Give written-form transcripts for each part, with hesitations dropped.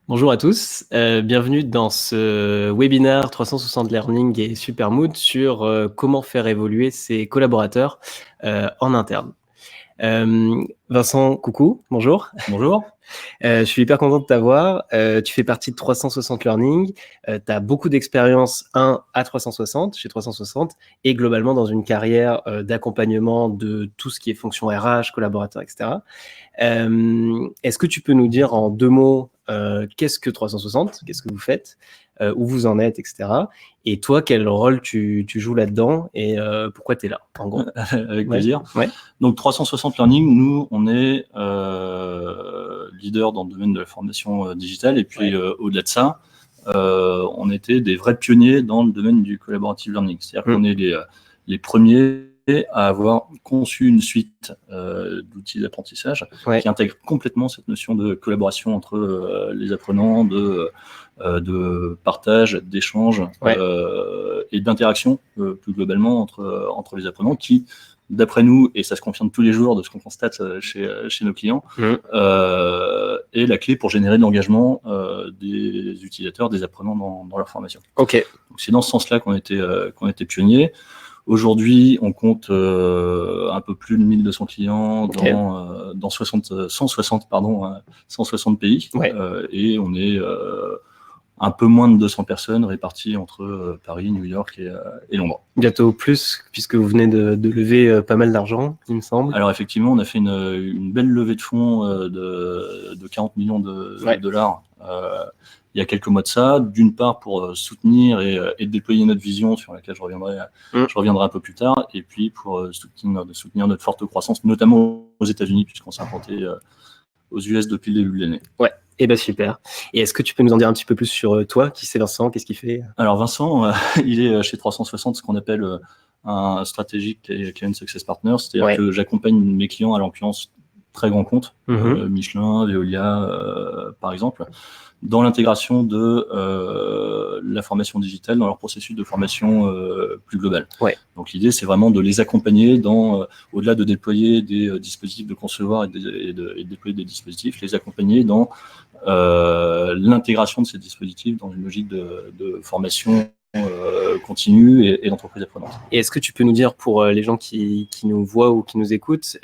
Bonjour à tous, bienvenue dans ce webinaire 360 Learning et Supermood sur comment faire évoluer ses collaborateurs en interne. Vincent, coucou, bonjour. Bonjour. Je suis hyper content de t'avoir. Tu fais partie de 360 Learning. Tu as beaucoup d'expérience, à 360, chez 360, et globalement dans une carrière d'accompagnement de tout ce qui est fonction RH, collaborateurs, etc. Est-ce que tu peux nous dire en 2 mots qu'est-ce que 360, qu'est-ce que vous faites, où vous en êtes, etc. Et toi, quel rôle tu joues là-dedans et pourquoi tu es là, en gros? Avec plaisir. Ouais. Donc 360 Learning, nous, on est leader dans le domaine de la formation digitale. Et puis au-delà de ça, on était des vrais pionniers dans le domaine du collaborative learning. C'est-à-dire qu'on est les premiers à avoir conçu une suite d'outils d'apprentissage qui intègre complètement cette notion de collaboration entre les apprenants, de partage, d'échange et d'interaction plus globalement entre les apprenants qui, d'après nous, et ça se confirme tous les jours de ce qu'on constate chez nos clients, est la clé pour générer de l'engagement des utilisateurs, des apprenants dans leur formation. Ok. Donc c'est dans ce sens-là qu'on était pionniers. Aujourd'hui, on compte un peu plus de 1200 clients dans 160 pays. Et on est un peu moins de 200 personnes réparties entre Paris, New York et Londres. Bientôt plus, puisque vous venez de lever pas mal d'argent, il me semble. Alors effectivement, on a fait une belle levée de fonds de 40 millions de dollars il y a quelques mois de ça, d'une part pour soutenir et déployer notre vision sur laquelle je reviendrai un peu plus tard, et puis pour soutenir notre forte croissance, notamment aux États-Unis, puisqu'on s'est implanté aux US depuis le début de l'année. Ouais. Eh ben super. Et est-ce que tu peux nous en dire un petit peu plus sur toi? Qui c'est Vincent? Qu'est-ce qu'il fait? Alors Vincent, il est chez 360 ce qu'on appelle un stratégique client success partner, c'est-à-dire que j'accompagne mes clients, à l'occurrence très grands comptes, Michelin, Veolia par exemple, dans l'intégration de la formation digitale dans leur processus de formation plus global. Donc l'idée, c'est vraiment de les accompagner dans, au-delà de déployer des dispositifs, de concevoir et de déployer des dispositifs, les accompagner dans l'intégration de ces dispositifs dans une logique de formation continue et d'entreprise apprenante. Et est-ce que tu peux nous dire, pour les gens qui nous voient ou qui nous écoutent,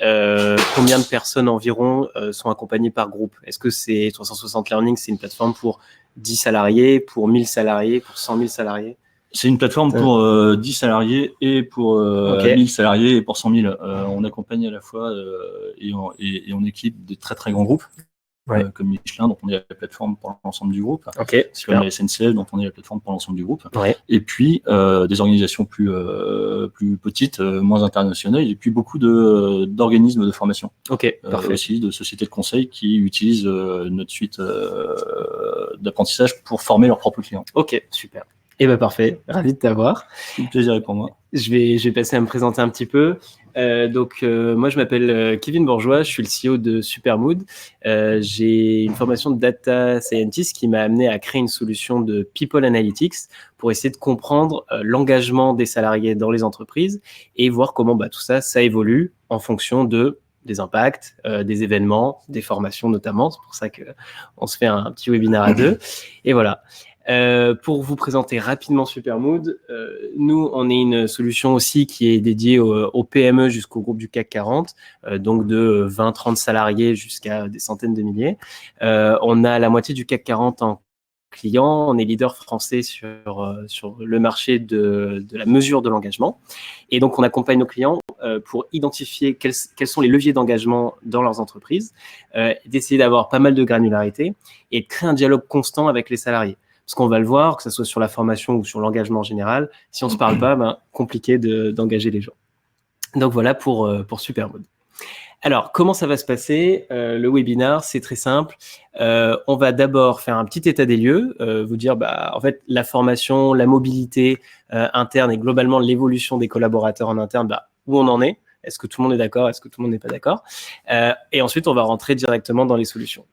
combien de personnes environ sont accompagnées par groupe? Est-ce que c'est 360 Learning, c'est une plateforme pour 10 salariés, pour 1000 salariés, pour 100 000 salariés? C'est une plateforme pour 10 salariés et pour 1000 salariés et pour 100 000. On accompagne à la fois et on équipe des très très grands groupes. Comme Michelin, dont on est la plateforme pour l'ensemble du groupe, comme la SNCF, dont on est la plateforme pour l'ensemble du groupe, et puis des organisations plus petites, moins internationales, et puis beaucoup d'organismes de formation, aussi de sociétés de conseil qui utilisent notre suite d'apprentissage pour former leurs propres clients. Ok, super. Eh ben parfait, ravi de t'avoir. Le plaisir est pour moi. Je vais passer à me présenter un petit peu. Moi, je m'appelle Kevin Bourgeois, je suis le CEO de Supermood. J'ai une formation de data scientist qui m'a amené à créer une solution de people analytics pour essayer de comprendre l'engagement des salariés dans les entreprises et voir comment tout ça évolue en fonction des impacts, des événements, des formations notamment. C'est pour ça qu'on se fait un petit webinaire à deux. Et voilà. Pour vous présenter rapidement Supermood, nous, on est une solution aussi qui est dédiée aux PME jusqu'au groupe du CAC 40, donc de 20-30 salariés jusqu'à des centaines de milliers. On a la moitié du CAC 40 en clients, on est leader français sur le marché de la mesure de l'engagement. Et donc, on accompagne nos clients pour identifier quels sont les leviers d'engagement dans leurs entreprises, d'essayer d'avoir pas mal de granularité et de créer un dialogue constant avec les salariés. Parce qu'on va le voir, que ce soit sur la formation ou sur l'engagement en général, si on ne se parle pas, compliqué d'engager les gens. Donc voilà pour Supermood. Alors, comment ça va se passer? Le webinaire, c'est très simple. On va d'abord faire un petit état des lieux, vous dire en fait la formation, la mobilité interne et globalement l'évolution des collaborateurs en interne, où on en est. Est-ce que tout le monde est d'accord? Est-ce que tout le monde n'est pas d'accord? Et ensuite, on va rentrer directement dans les solutions.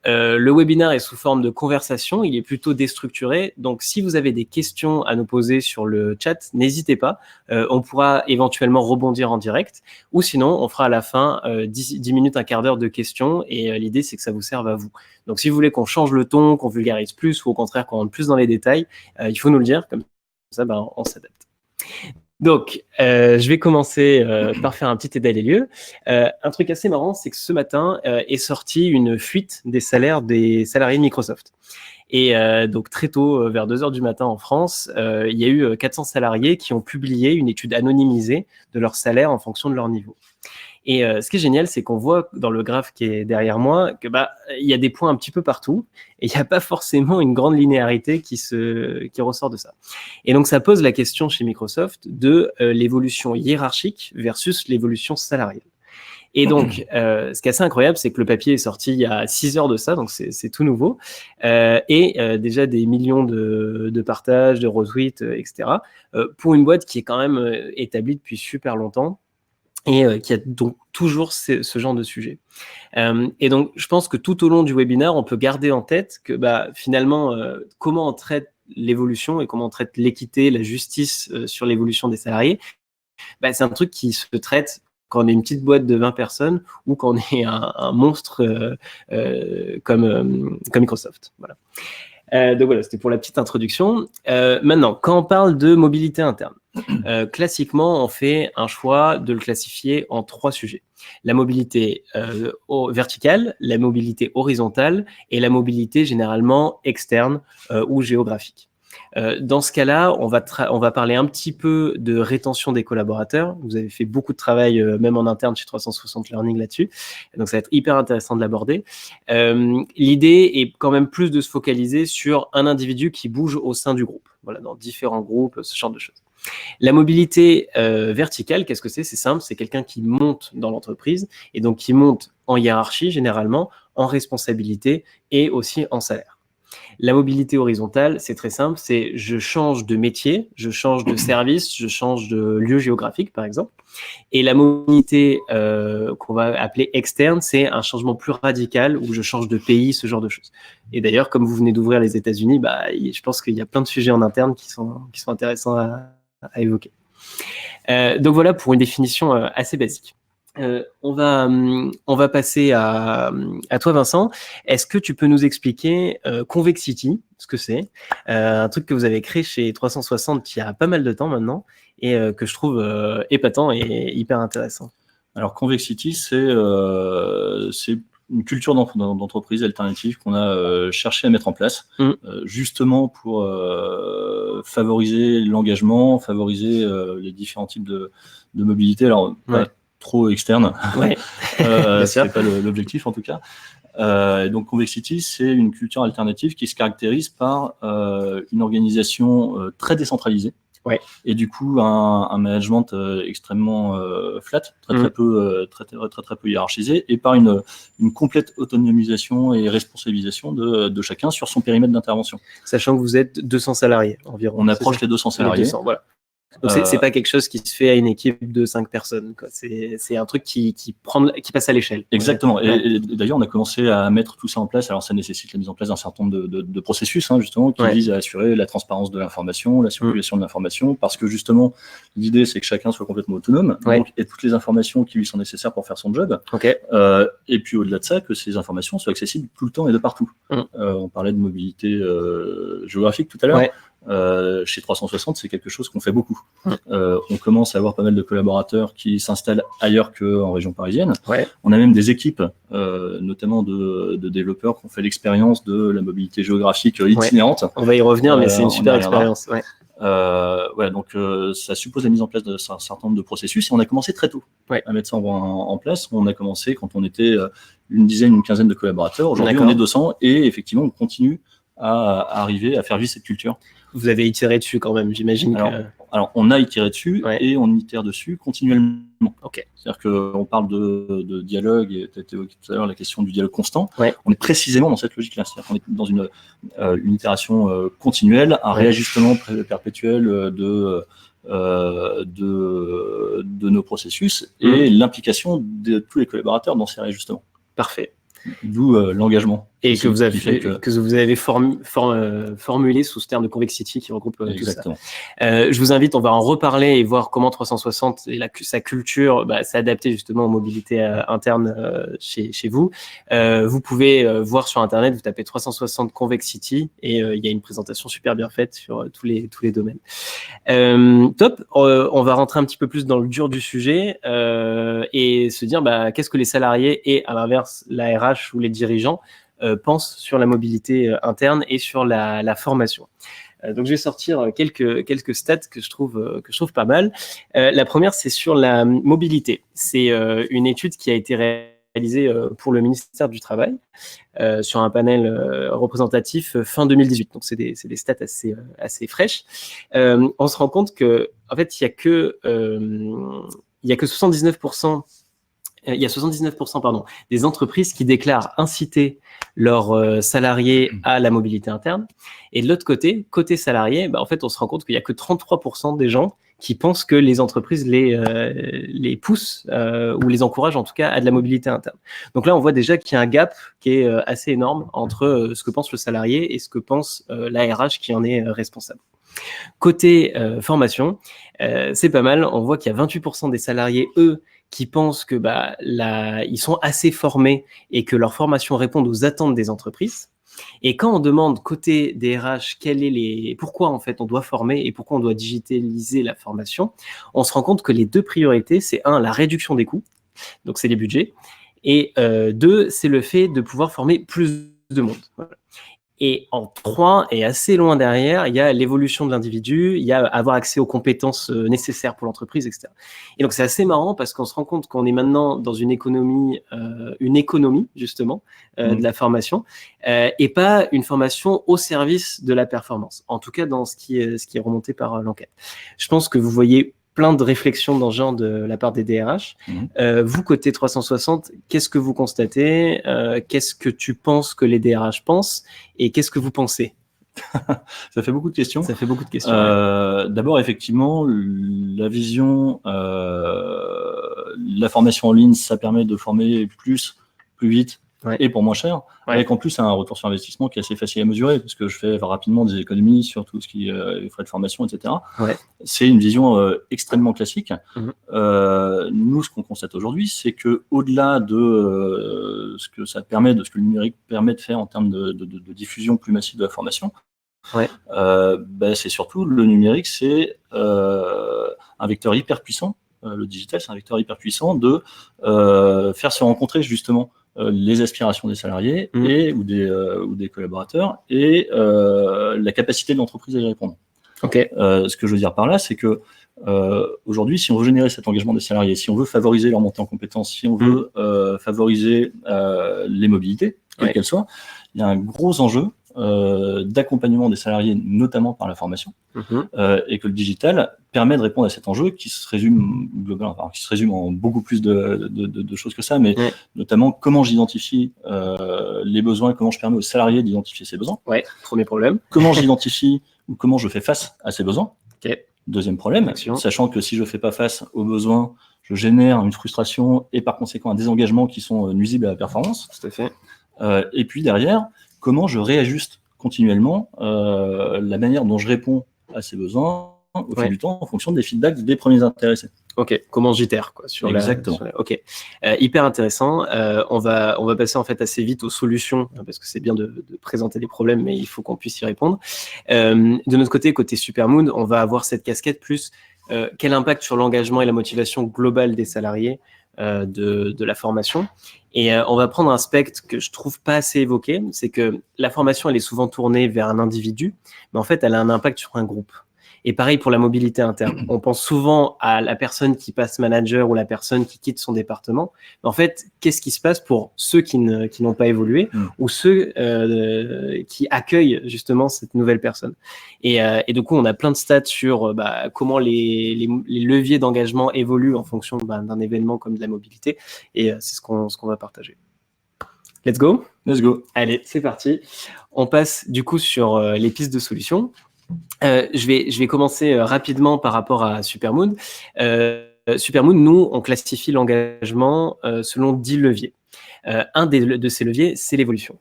Le webinaire est sous forme de conversation, il est plutôt déstructuré. Donc, si vous avez des questions à nous poser sur le chat, n'hésitez pas. On pourra éventuellement rebondir en direct. Ou sinon, on fera à la fin 10 minutes, un quart d'heure de questions. Et l'idée, c'est que ça vous serve à vous. Donc, si vous voulez qu'on change le ton, qu'on vulgarise plus ou au contraire qu'on rentre plus dans les détails, il faut nous le dire. Comme ça, on s'adapte. Donc, je vais commencer par faire un petit état des lieux. Un truc assez marrant, c'est que ce matin est sortie une fuite des salaires des salariés de Microsoft. Et donc, très tôt, vers 2h du matin en France, il y a eu 400 salariés qui ont publié une étude anonymisée de leur salaire en fonction de leur niveau. Et ce qui est génial, c'est qu'on voit dans le graphe qui est derrière moi que il y a des points un petit peu partout et il n'y a pas forcément une grande linéarité qui ressort de ça. Et donc, ça pose la question chez Microsoft de l'évolution hiérarchique versus l'évolution salariale. Et donc, ce qui est assez incroyable, c'est que le papier est sorti il y a 6 heures de ça, donc c'est tout nouveau, et déjà des millions de partages, de retweets, etc., pour une boîte qui est quand même établie depuis super longtemps, et qui a donc toujours ce genre de sujet. Et donc, je pense que tout au long du webinaire, on peut garder en tête que finalement, comment on traite l'évolution et comment on traite l'équité, la justice sur l'évolution des salariés, c'est un truc qui se traite quand on est une petite boîte de 20 personnes ou quand on est un monstre comme Microsoft. Voilà. Donc voilà, c'était pour la petite introduction. Maintenant, quand on parle de mobilité interne, classiquement, on fait un choix de le classifier en 3 sujets. La mobilité verticale, la mobilité horizontale et la mobilité généralement externe ou géographique. Dans ce cas-là, on va parler un petit peu de rétention des collaborateurs. Vous avez fait beaucoup de travail, même en interne chez 360 Learning là-dessus. Donc, ça va être hyper intéressant de l'aborder. L'idée est quand même plus de se focaliser sur un individu qui bouge au sein du groupe. Voilà, dans différents groupes, ce genre de choses. La mobilité verticale, qu'est-ce que c'est? C'est simple, c'est quelqu'un qui monte dans l'entreprise et donc qui monte en hiérarchie généralement, en responsabilité et aussi en salaire. La mobilité horizontale, c'est très simple, c'est je change de métier, je change de service, je change de lieu géographique, par exemple. Et la mobilité qu'on va appeler externe, c'est un changement plus radical où je change de pays, ce genre de choses. Et d'ailleurs, comme vous venez d'ouvrir les États-Unis, je pense qu'il y a plein de sujets en interne qui sont intéressants à évoquer. Donc voilà pour une définition assez basique. On va passer à toi, Vincent. Est-ce que tu peux nous expliquer Convexity, ce que c'est? Un truc que vous avez créé chez 360 il y a pas mal de temps maintenant et que je trouve épatant et hyper intéressant. Alors, Convexity, c'est une culture d'entreprise alternative qu'on a cherché à mettre en place, justement pour favoriser l'engagement, favoriser les différents types de mobilité. Alors, pas trop externe, c'est pas l'objectif en tout cas. Donc Convexity, c'est une culture alternative qui se caractérise par une organisation très décentralisée et du coup un management extrêmement flat, très peu hiérarchisé, et par une complète autonomisation et responsabilisation de chacun sur son périmètre d'intervention. Sachant que vous êtes 200 salariés environ. On approche les 200 salariés. 200, voilà. Donc c'est pas quelque chose qui se fait à une équipe de 5 personnes, quoi. C'est un truc qui passe à l'échelle. Exactement. Et d'ailleurs, on a commencé à mettre tout ça en place. Alors, ça nécessite la mise en place d'un certain nombre de processus, justement, qui visent à assurer la transparence de l'information, la circulation de l'information, parce que justement, l'idée, c'est que chacun soit complètement autonome, donc, et toutes les informations qui lui sont nécessaires pour faire son job. Et puis, au-delà de ça, que ces informations soient accessibles tout le temps et de partout. On parlait de mobilité géographique tout à l'heure. Chez 360, c'est quelque chose qu'on fait beaucoup. On commence à avoir pas mal de collaborateurs qui s'installent ailleurs qu'en région parisienne. On a même des équipes, notamment de développeurs qui ont fait l'expérience de la mobilité géographique itinérante. On va y revenir, mais c'est une super expérience. Donc ça suppose la mise en place d'un certain nombre de processus et on a commencé très tôt à mettre ça en place. On a commencé quand on était une dizaine, une quinzaine de collaborateurs. Aujourd'hui, on est 200 et effectivement, on continue à arriver à faire vivre cette culture. Vous avez itéré dessus quand même, j'imagine. Alors, on a itéré dessus et on itère dessus continuellement. C'est-à-dire qu'on parle de dialogue, et tu as évoqué tout à l'heure la question du dialogue constant. On est précisément dans cette logique-là. C'est-à-dire qu'on est dans une itération continuelle, un réajustement perpétuel de nos processus et l'implication de tous les collaborateurs dans ces réajustements. Parfait. D'où l'engagement. Et que vous avez formulé sous ce terme de Convexity qui regroupe tout ça. Je vous invite, on va en reparler et voir comment 360 et sa culture s'est adaptée justement aux mobilités internes chez vous. Vous pouvez voir sur Internet, vous tapez 360 Convexity et il y a une présentation super bien faite sur tous les domaines. Top, on va rentrer un petit peu plus dans le dur du sujet et se dire qu'est-ce que les salariés et à l'inverse la RH ou les dirigeants pensent sur la mobilité interne et sur la formation. Donc je vais sortir quelques stats que je trouve pas mal. La première, c'est sur la mobilité. C'est une étude qui a été réalisée pour le ministère du Travail sur un panel représentatif fin 2018. Donc c'est des stats assez fraîches. On se rend compte que en fait il y a que 79%. Il y a 79% des entreprises qui déclarent inciter leurs salariés à la mobilité interne. Et de l'autre côté salarié, en fait, on se rend compte qu'il n'y a que 33% des gens qui pensent que les entreprises les poussent ou les encouragent en tout cas à de la mobilité interne. Donc là, on voit déjà qu'il y a un gap qui est assez énorme entre ce que pense le salarié et ce que pense la RH qui en est responsable. Côté formation, c'est pas mal. On voit qu'il y a 28% des salariés, eux, qui pensent que ils sont assez formés et que leur formation répond aux attentes des entreprises. Et quand on demande côté des RH pourquoi en fait on doit former et pourquoi on doit digitaliser la formation, on se rend compte que les deux priorités, c'est la réduction des coûts, donc c'est les budgets, et 2, c'est le fait de pouvoir former plus de monde. Voilà. Et en 3, et assez loin derrière, il y a l'évolution de l'individu, il y a avoir accès aux compétences nécessaires pour l'entreprise, etc. Et donc, c'est assez marrant parce qu'on se rend compte qu'on est maintenant dans une économie justement, de la formation, et pas une formation au service de la performance. En tout cas, dans ce qui est remonté par l'enquête. Je pense que vous voyez plein de réflexions dans ce genre de la part des DRH. Vous, côté 360, qu'est-ce que vous constatez? Qu'est-ce que tu penses que les DRH pensent? Et qu'est-ce que vous pensez? Ça fait beaucoup de questions. Ça fait beaucoup de questions. D'abord, effectivement, la vision, la formation en ligne, ça permet de former plus vite et pour moins cher, avec en plus un retour sur investissement qui est assez facile à mesurer, parce que je fais rapidement des économies sur tout ce qui est frais de formation, etc. C'est une vision extrêmement classique. Nous, ce qu'on constate aujourd'hui, c'est que au-delà de ce que ça permet, de ce que le numérique permet de faire en termes de diffusion plus massive de la formation, c'est surtout le numérique, c'est un vecteur hyper puissant. Le digital, c'est un vecteur hyper puissant de faire se rencontrer justement les aspirations des salariés ou des collaborateurs et la capacité de l'entreprise à y répondre. Ce que je veux dire par là, c'est que aujourd'hui, si on veut générer cet engagement des salariés, si on veut favoriser leur montée en compétences, si on veut favoriser les mobilités, quelles qu'elles soient, il y a un gros enjeu d'accompagnement des salariés, notamment par la formation, et que le digital permet de répondre à cet enjeu qui se résume qui se résume en beaucoup plus de choses que ça, mais notamment comment j'identifie les besoins, comment je permets aux salariés d'identifier ces besoins. Premier problème. Comment j'identifie ou comment je fais face à ces besoins. Deuxième problème, sachant que si je ne fais pas face aux besoins, je génère une frustration et par conséquent un désengagement qui sont nuisibles à la performance. Tout à fait. Et puis derrière, comment je réajuste continuellement la manière dont je réponds à ces besoins au fil du temps en fonction des feedbacks des premiers intéressés. Comment j'itère Exactement. Hyper intéressant. On va passer en fait assez vite aux solutions parce que c'est bien de présenter des problèmes, mais il faut qu'on puisse y répondre. De notre côté Supermood, on va avoir cette casquette plus quel impact sur l'engagement et la motivation globale des salariés de la formation. Et on va prendre un spectre que je trouve pas assez évoqué, c'est que la formation, elle est souvent tournée vers un individu, mais en fait, elle a un impact sur un groupe. Et pareil pour la mobilité interne. On pense souvent à la personne qui passe manager ou la personne qui quitte son département. Mais en fait, qu'est-ce qui se passe pour ceux qui n'ont pas évolué ou ceux qui accueillent justement cette nouvelle personne. Et du coup, on a plein de stats sur comment les leviers d'engagement évoluent en fonction d'un événement comme de la mobilité. Et c'est ce qu'on va partager. Let's go. Let's go. Allez, c'est parti. On passe du coup sur les pistes de solutions. Je vais commencer rapidement par rapport à Supermood. Supermood, nous, on classifie l'engagement selon 10 leviers. Un de ces leviers, c'est l'évolution.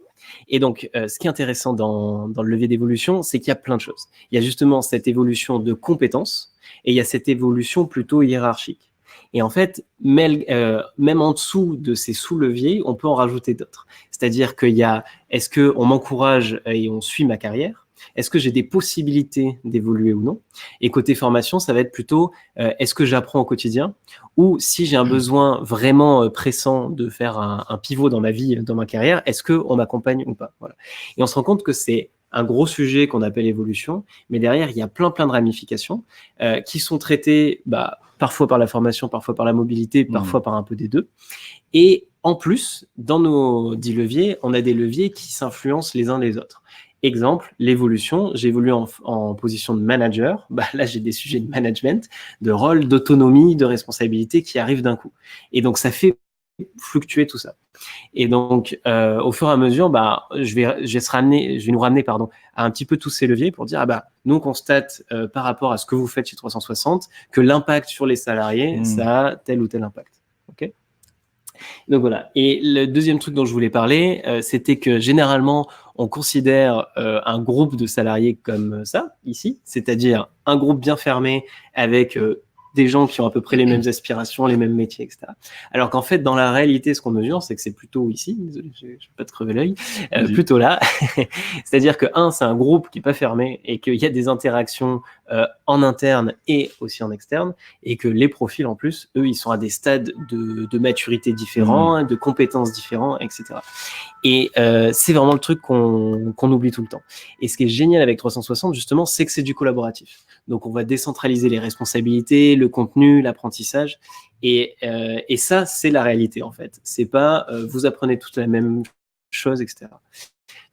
Et donc, ce qui est intéressant dans le levier d'évolution, c'est qu'il y a plein de choses. Il y a justement cette évolution de compétences et il y a cette évolution plutôt hiérarchique. Et en fait, même en dessous de ces sous-leviers, on peut en rajouter d'autres. C'est-à-dire qu'il y a, est-ce qu'on m'encourage et on suit ma carrière ? Est-ce que j'ai des possibilités d'évoluer ou non? Et côté formation, ça va être plutôt est-ce que j'apprends au quotidien? Ou si j'ai un besoin vraiment pressant de faire un pivot dans ma vie, dans ma carrière, est-ce qu'on m'accompagne ou pas? Voilà. Et on se rend compte que c'est un gros sujet qu'on appelle évolution, mais derrière, il y a plein de ramifications qui sont traitées parfois par la formation, parfois par la mobilité, parfois par un peu des deux. Et en plus, dans nos 10 leviers, on a des leviers qui s'influencent les uns les autres. Exemple, l'évolution, j'évolue en position de manager, là j'ai des sujets de management, de rôle, d'autonomie, de responsabilité qui arrivent d'un coup. Et donc ça fait fluctuer tout ça. Et donc au fur et à mesure, je vais nous ramener à un petit peu tous ces leviers pour dire nous on constate par rapport à ce que vous faites chez 360 que l'impact sur les salariés, ça a tel ou tel impact. Ok ? Donc voilà. Et le deuxième truc dont je voulais parler, c'était que généralement, on considère un groupe de salariés comme ça, ici, c'est-à-dire un groupe bien fermé avec des gens qui ont à peu près les mêmes aspirations, les mêmes métiers, etc. Alors qu'en fait, dans la réalité, ce qu'on mesure, c'est que c'est plutôt ici, désolé, je ne vais pas te crever l'œil, plutôt là. C'est-à-dire que, c'est un groupe qui n'est pas fermé et qu'il y a des interactions en interne et aussi en externe, et que les profils, en plus, eux, ils sont à des stades de maturité différents, de compétences différents, etc. Et c'est vraiment le truc qu'on oublie tout le temps. Et ce qui est génial avec 360, justement, c'est que c'est du collaboratif. Donc, on va décentraliser les responsabilités, le contenu, l'apprentissage. Et ça, c'est la réalité, en fait. C'est pas vous apprenez toute la même chose, etc.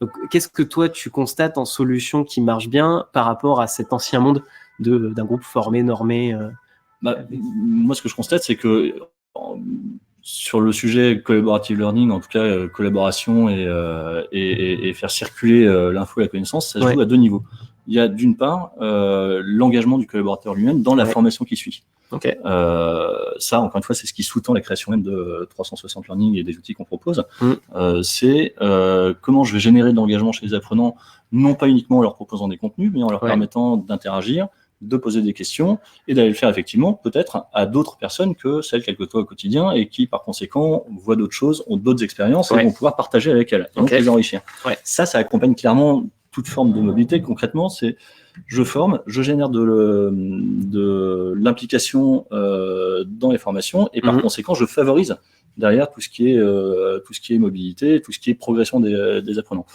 Donc, qu'est-ce que toi, tu constates en solution qui marche bien par rapport à cet ancien monde d'un groupe formé, normé Moi, ce que je constate, c'est que sur le sujet collaborative learning, en tout cas collaboration et faire circuler l'info et la connaissance, ça se joue à deux niveaux. Il y a d'une part l'engagement du collaborateur lui-même dans la formation qui suit. Okay. Ça, encore une fois, c'est ce qui sous-tend la création même de 360 Learning et des outils qu'on propose. C'est comment je vais générer de l'engagement chez les apprenants, non pas uniquement en leur proposant des contenus, mais en leur permettant d'interagir, de poser des questions et d'aller le faire effectivement peut-être à d'autres personnes que celles qu'elles côtoient au quotidien et qui par conséquent voient d'autres choses, ont d'autres expériences et vont pouvoir partager avec elles et donc les enrichir. Ça accompagne clairement toute forme de mobilité. Concrètement, c'est je forme, je génère de l'implication dans les formations et par conséquent je favorise derrière tout ce qui est mobilité, tout ce qui est progression des apprenants.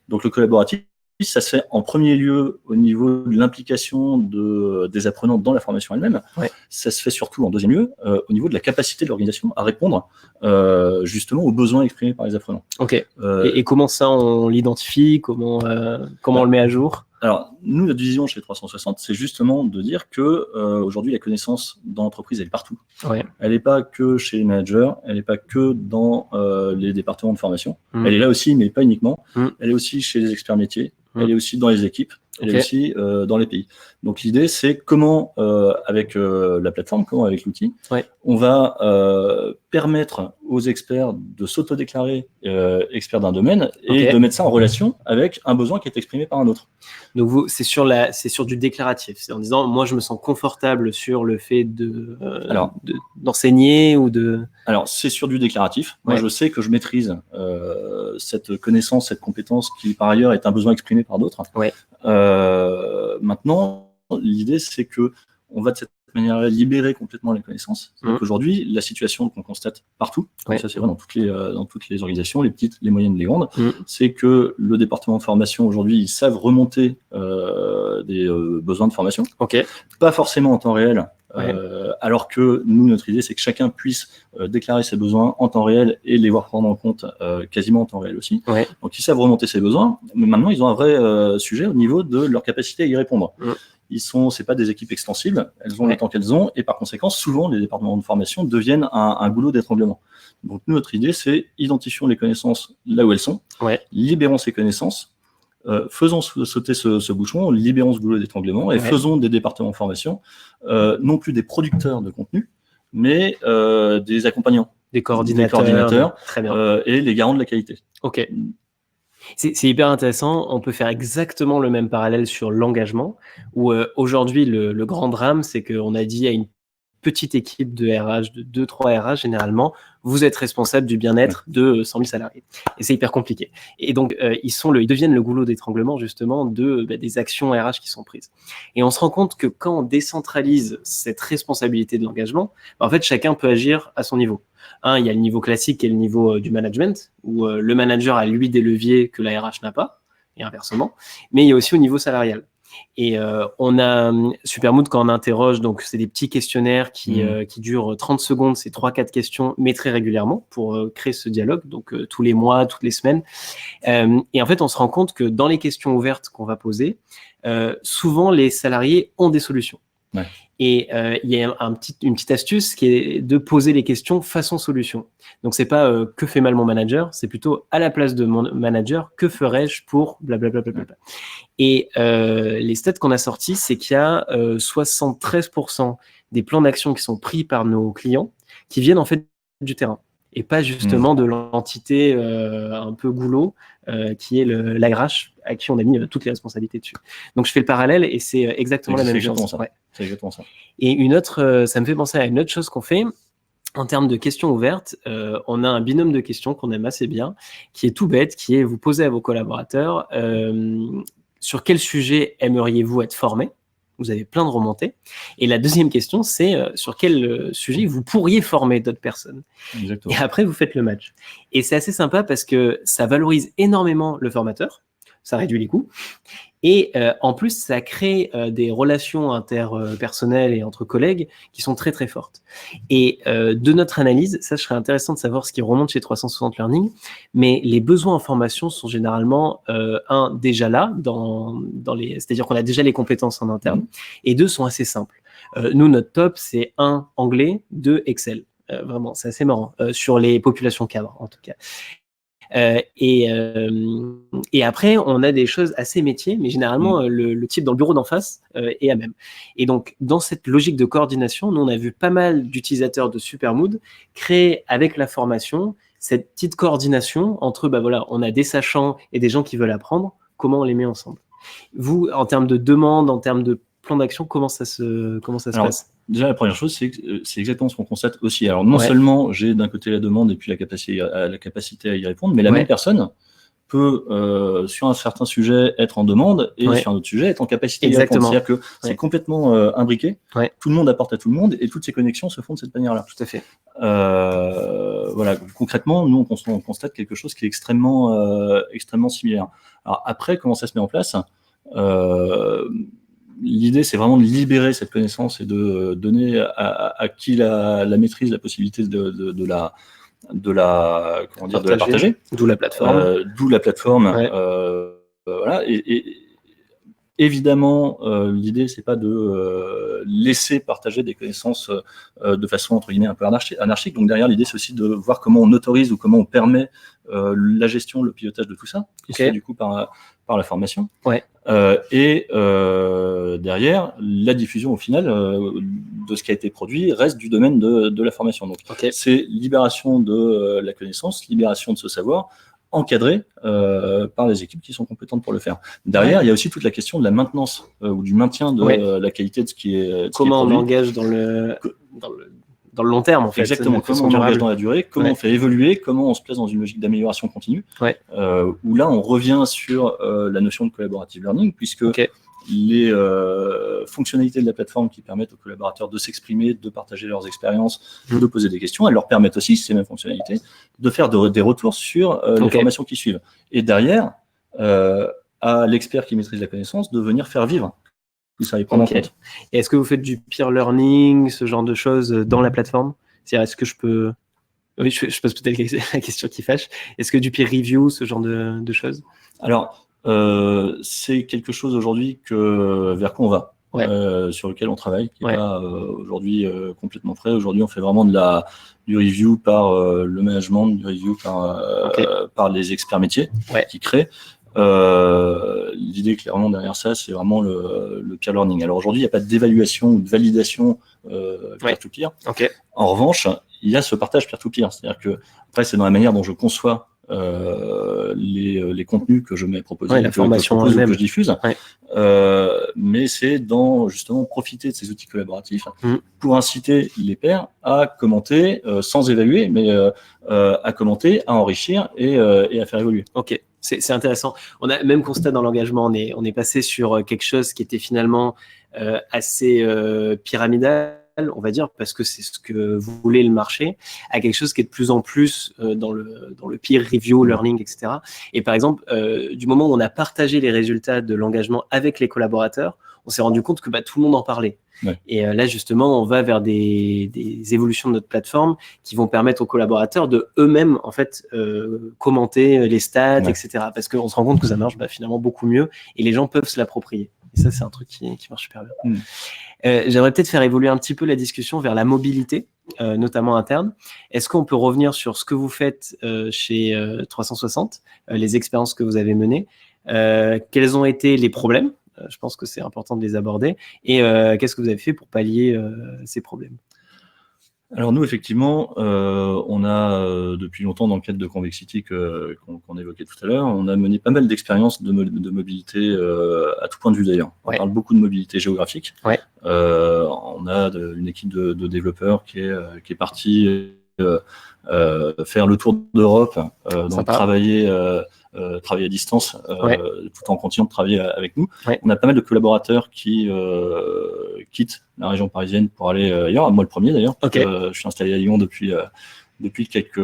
Donc le collaboratif, ça se fait en premier lieu au niveau de l'implication des apprenants dans la formation elle-même. Ça se fait surtout en deuxième lieu au niveau de la capacité de l'organisation à répondre justement aux besoins exprimés par les apprenants. Et comment ça on l'identifie, comment on le met à jour? Alors, nous, notre vision chez 360, c'est justement de dire que aujourd'hui, la connaissance dans l'entreprise, elle est partout. Elle n'est pas que chez les managers, elle n'est pas que dans les départements de formation. Elle est là aussi, mais pas uniquement. Elle est aussi chez les experts métiers, elle est aussi dans les équipes, elle est aussi dans les pays. Donc, l'idée, c'est comment, avec la plateforme, comment avec l'outil, on va permettre aux experts de s'autodéclarer experts d'un domaine et de mettre ça en relation avec un besoin qui est exprimé par un autre. Donc c'est sur du déclaratif, c'est en disant moi je me sens confortable sur le fait d'enseigner ou de. Alors c'est sur du déclaratif. Moi je sais que je maîtrise cette connaissance, cette compétence qui par ailleurs est un besoin exprimé par d'autres. Maintenant l'idée c'est que on va de cette manière libérer complètement les connaissances. Donc aujourd'hui, la situation qu'on constate partout, ça c'est vrai dans toutes les organisations, les petites, les moyennes, les grandes, c'est que le département de formation aujourd'hui, ils savent remonter des besoins de formation, pas forcément en temps réel, alors que nous, notre idée, c'est que chacun puisse déclarer ses besoins en temps réel et les voir prendre en compte quasiment en temps réel aussi. Donc ils savent remonter ses besoins, mais maintenant ils ont un vrai sujet au niveau de leur capacité à y répondre. C'est pas des équipes extensibles, elles ont le temps qu'elles ont, et par conséquent, souvent, les départements de formation deviennent un goulot d'étranglement. Donc, nous, notre idée, c'est identifions les connaissances là où elles sont, libérons ces connaissances, faisons sauter ce bouchon, libérons ce goulot d'étranglement et faisons des départements de formation, non plus des producteurs de contenu, mais des accompagnants, des coordinateurs très bien. Et les garants de la qualité. Ok. C'est hyper intéressant. On peut faire exactement le même parallèle sur l'engagement, où aujourd'hui, le grand drame, c'est qu'on a dit à une petite équipe de RH, de 2-3 RH généralement, vous êtes responsable du bien-être de 100 000 salariés. Et c'est hyper compliqué. Et donc, ils deviennent le goulot d'étranglement justement des actions RH qui sont prises. Et on se rend compte que quand on décentralise cette responsabilité de l'engagement, en fait, chacun peut agir à son niveau. Il y a le niveau classique et le niveau du management, où le manager a lui des leviers que la RH n'a pas, et inversement. Mais il y a aussi au niveau salarial. Et on a Supermood, quand on interroge, donc c'est des petits questionnaires qui durent 30 secondes, c'est 3-4 questions, mais très régulièrement pour créer ce dialogue, donc tous les mois, toutes les semaines. Et en fait, on se rend compte que dans les questions ouvertes qu'on va poser, souvent les salariés ont des solutions. Ouais. Et il y a une petite astuce qui est de poser les questions façon solution. Donc c'est pas que fait mal mon manager, c'est plutôt à la place de mon manager, que ferais-je pour blablabla. Et les stats qu'on a sortis, c'est qu'il y a 73% des plans d'action qui sont pris par nos clients qui viennent en fait du terrain et pas justement de l'entité un peu goulot qui est l'ARH à qui on a mis toutes les responsabilités dessus. Donc je fais le parallèle et c'est exactement la même chose. C'est exactement ça. Et une autre, ça me fait penser à une autre chose qu'on fait. En termes de questions ouvertes, on a un binôme de questions qu'on aime assez bien, qui est tout bête, qui est vous posez à vos collaborateurs sur quel sujet aimeriez-vous être formé ? Vous avez plein de remontées. Et la deuxième question, c'est sur quel sujet vous pourriez former d'autres personnes. Exactement. Et après, vous faites le match. Et c'est assez sympa parce que ça valorise énormément le formateur, ça réduit les coûts. Et en plus, ça crée des relations interpersonnelles et entre collègues qui sont très très fortes. Et de notre analyse, ça serait intéressant de savoir ce qui remonte chez 360 Learning, mais les besoins en formation sont généralement déjà là, c'est-à-dire qu'on a déjà les compétences en interne, et 2 sont assez simples. Nous, notre top, c'est 1, anglais, 2, Excel. Vraiment, c'est assez marrant, sur les populations cadres en tout cas. Et après, on a des choses assez métiers, mais généralement, le type dans le bureau d'en face est à même. Et donc, dans cette logique de coordination, nous, on a vu pas mal d'utilisateurs de Supermood créer avec la formation cette petite coordination entre, on a des sachants et des gens qui veulent apprendre, comment on les met ensemble. Vous, en termes de demande, en termes de plan d'action, comment ça se passe ? Déjà, la première chose, c'est que c'est exactement ce qu'on constate aussi. Alors, non seulement j'ai d'un côté la demande et puis la capacité à y répondre, mais la même personne peut, sur un certain sujet, être en demande et sur un autre sujet, être en capacité à y répondre. C'est-à-dire que c'est complètement imbriqué. Tout le monde apporte à tout le monde et toutes ces connexions se font de cette manière-là. Tout à fait. Voilà. Concrètement, nous, on constate quelque chose qui est extrêmement similaire. Alors, après, comment ça se met en place ? L'idée, c'est vraiment de libérer cette connaissance et de donner à qui la maîtrise, la possibilité de la partager. D'où la plateforme. Voilà. Et évidemment, l'idée, c'est pas de laisser partager des connaissances de façon entre guillemets un peu anarchique. Donc derrière, l'idée, c'est aussi de voir comment on autorise ou comment on permet la gestion, le pilotage de tout ça, qui se fait du coup par la formation. Et derrière, la diffusion au final de ce qui a été produit reste du domaine de la formation. Donc c'est libération de la connaissance, libération de ce savoir, encadré par les équipes qui sont compétentes pour le faire. Derrière, il y a aussi toute la question de la maintenance ou du maintien de la qualité de ce qui est comment on engage dans le long terme, en fait. Exactement, comment on engage dans la durée, comment on fait évoluer, comment on se place dans une logique d'amélioration continue, où là, on revient sur la notion de collaborative learning, puisque les fonctionnalités de la plateforme qui permettent aux collaborateurs de s'exprimer, de partager leurs expériences, de poser des questions, elles leur permettent aussi, ces mêmes fonctionnalités, de faire des retours sur les formations qui suivent. Et derrière, à l'expert qui maîtrise la connaissance, de venir faire vivre. Ça y prend en compte. Et est-ce que vous faites du peer learning, ce genre de choses dans la plateforme ? C'est-à-dire, est-ce que je peux... Oui, je pose peut-être la question qui fâche. Est-ce que du peer review, ce genre de choses ? Alors, c'est quelque chose aujourd'hui vers quoi on va, sur lequel on travaille, qui n'est pas aujourd'hui complètement prêt. Aujourd'hui, on fait vraiment du review par le management, du review par les experts métiers qui créent. L'idée clairement derrière ça, c'est vraiment le peer learning. Alors aujourd'hui, il n'y a pas d'évaluation ou de validation peer-to-peer. Okay. En revanche, il y a ce partage peer-to-peer. C'est-à-dire que, après, c'est dans la manière dont je conçois les contenus que je mets proposés, la formation que je diffuse. Ouais. Mais c'est dans justement profiter de ces outils collaboratifs pour inciter les pairs à commenter sans évaluer, mais à commenter, à enrichir et à faire évoluer. Ok, c'est intéressant. On a même constat dans l'engagement, on est passé sur quelque chose qui était finalement assez pyramidal, on va dire, parce que c'est ce que voulait le marché, à quelque chose qui est de plus en plus dans le peer review, learning, etc. Et par exemple, du moment où on a partagé les résultats de l'engagement avec les collaborateurs, on s'est rendu compte que tout le monde en parlait. Ouais. Et là, justement, on va vers des évolutions de notre plateforme qui vont permettre aux collaborateurs de eux-mêmes, en fait, commenter les stats, ouais, etc. Parce qu'on se rend compte que ça marche finalement beaucoup mieux et les gens peuvent se l'approprier. Et ça, c'est un truc qui marche super bien. J'aimerais peut-être faire évoluer un petit peu la discussion vers la mobilité, notamment interne. Est-ce qu'on peut revenir sur ce que vous faites chez 360, les expériences que vous avez menées, quels ont été les problèmes? Je pense que c'est important de les aborder. Et qu'est-ce que vous avez fait pour pallier ces problèmes? Alors nous, effectivement, on a depuis longtemps, dans le cadre de Convexity qu'on évoquait tout à l'heure, on a mené pas mal d'expériences de mobilité à tout point de vue d'ailleurs. On parle beaucoup de mobilité géographique. Ouais. On a une équipe de développeurs qui est partie faire le tour d'Europe, donc travailler à distance, tout en continuant de travailler avec nous. Ouais. On a pas mal de collaborateurs qui quittent la région parisienne pour aller ailleurs. Moi, le premier d'ailleurs. Okay. Je suis installé à Lyon depuis quelques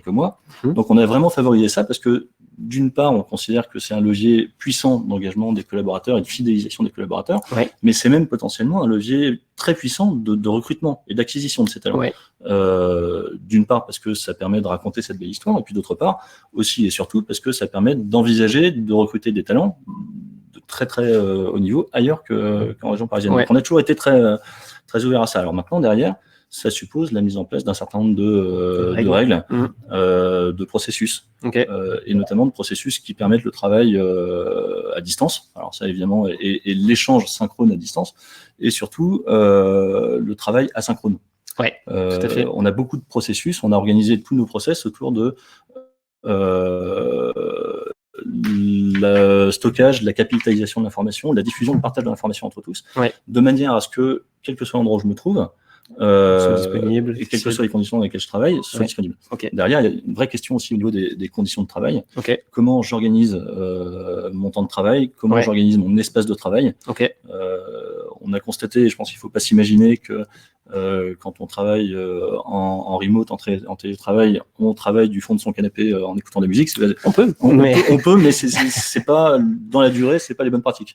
mois. Donc, on a vraiment favorisé ça parce que, d'une part, on considère que c'est un levier puissant d'engagement des collaborateurs et de fidélisation des collaborateurs, mais c'est même potentiellement un levier très puissant de recrutement et d'acquisition de ces talents. Ouais. D'une part, parce que ça permet de raconter cette belle histoire, et puis d'autre part, aussi et surtout, parce que ça permet d'envisager de recruter des talents de très très haut niveau ailleurs qu'en région parisienne. Ouais. Donc, on a toujours été très ouvert à ça. Alors maintenant, derrière, ça suppose la mise en place d'un certain nombre de règles, de processus, et notamment de processus qui permettent le travail à distance. Alors ça, évidemment, et l'échange synchrone à distance, et surtout le travail asynchrone. Ouais, tout à fait. On a beaucoup de processus, on a organisé tous nos process autour de le stockage, la capitalisation de l'information, la diffusion, le partage de l'information entre tous, de manière à ce que, quel que soit l'endroit où je me trouve, disponible, et quelles que soient les conditions dans lesquelles je travaille, soit disponible. Derrière, il y a une vraie question aussi au niveau des conditions de travail. Comment j'organise mon temps de travail, comment j'organise mon espace de travail. On a constaté, et je pense qu'il ne faut pas s'imaginer que quand on travaille en remote, en télétravail, on travaille du fond de son canapé en écoutant de la musique. On peut, mais c'est pas, dans la durée, c'est pas les bonnes pratiques.